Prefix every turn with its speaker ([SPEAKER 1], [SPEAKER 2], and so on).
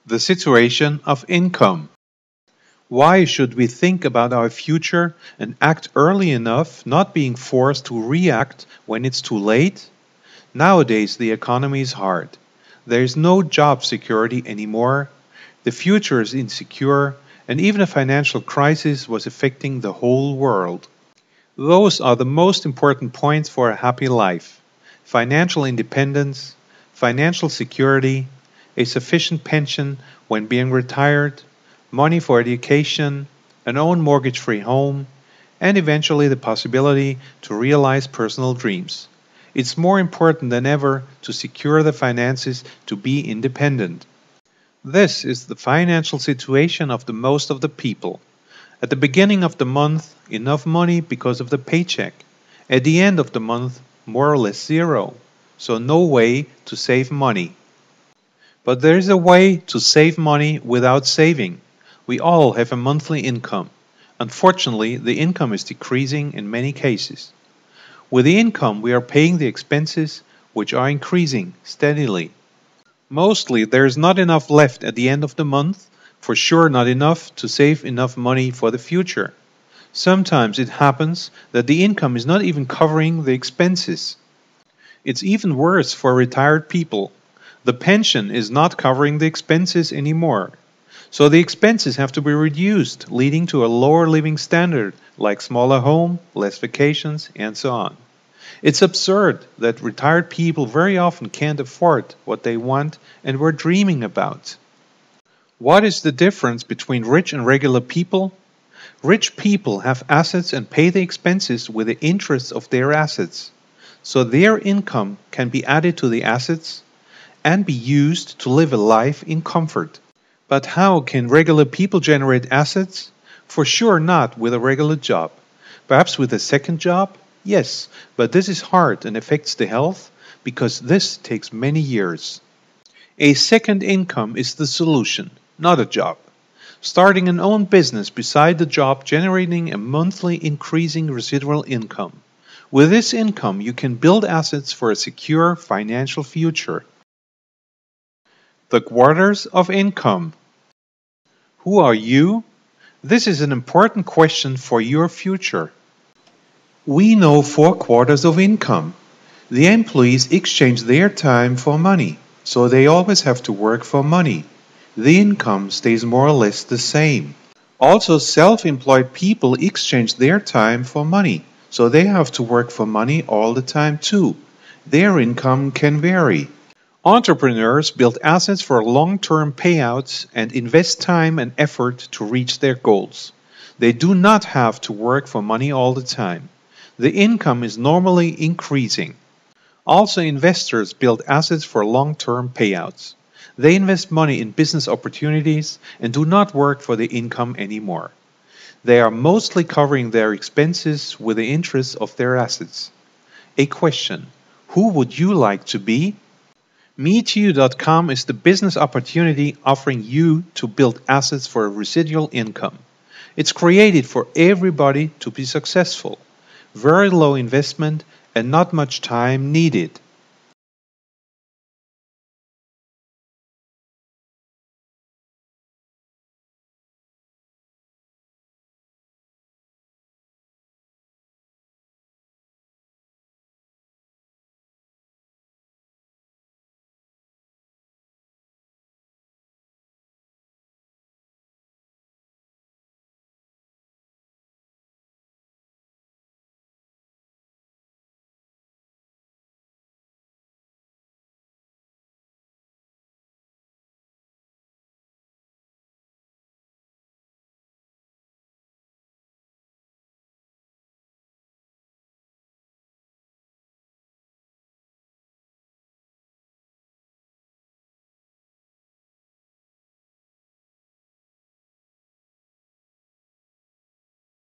[SPEAKER 1] The situation of income. Why should we think about our future and act early enough, not being forced to react when it's too late? Nowadays, the economy is hard. There is no job security anymore. The future is insecure, and even a financial crisis was affecting the whole world. Those are the most important points for a happy life: financial independence, financial security, a sufficient pension when being retired, money for education, an own mortgage-free home, and eventually the possibility to realize personal dreams. It's more important than ever to secure the finances to be independent. This is the financial situation of the most of the people. At the beginning of the month, enough money because of the paycheck. At the end of the month, more or less zero. So no way to save money. But there is a way to save money without saving. We all have a monthly income. Unfortunately, the income is decreasing in many cases. With the income, we are paying the expenses, which are increasing steadily. Mostly, there is not enough left at the end of the month, for sure not enough to save enough money for the future. Sometimes it happens that the income is not even covering the expenses. It's even worse for retired people. The pension is not covering the expenses anymore. So the expenses have to be reduced, leading to a lower living standard, like smaller home, less vacations, and so on. It's absurd that retired people very often can't afford what they want and were dreaming about. What is the difference between rich and regular people? Rich people have assets and pay the expenses with the interest of their assets. So their income can be added to the assets and be used to live a life in comfort. But how can regular people generate assets? For sure not with a regular job. Perhaps with a second job? Yes, but this is hard and affects the health because this takes many years. A second income is the solution, not a job. Starting an own business beside the job, generating a monthly increasing residual income. With this income, you can build assets for a secure financial future. The quarters of income. Who are you? This is an important question for your future. We know 4 quarters of income. The employees exchange their time for money, so they always have to work for money. The income stays more or less the same. Also, self-employed people exchange their time for money, so they have to work for money all the time too. Their income can vary. Entrepreneurs build assets for long-term payouts and invest time and effort to reach their goals. They do not have to work for money all the time. The income is normally increasing. Also, investors build assets for long-term payouts. They invest money in business opportunities and do not work for the income anymore. They are mostly covering their expenses with the interest of their assets. A question: who would you like to be? MeToo.com is the business opportunity offering you to build assets for a residual income. It's created for everybody to be successful. Very low investment and not much time needed.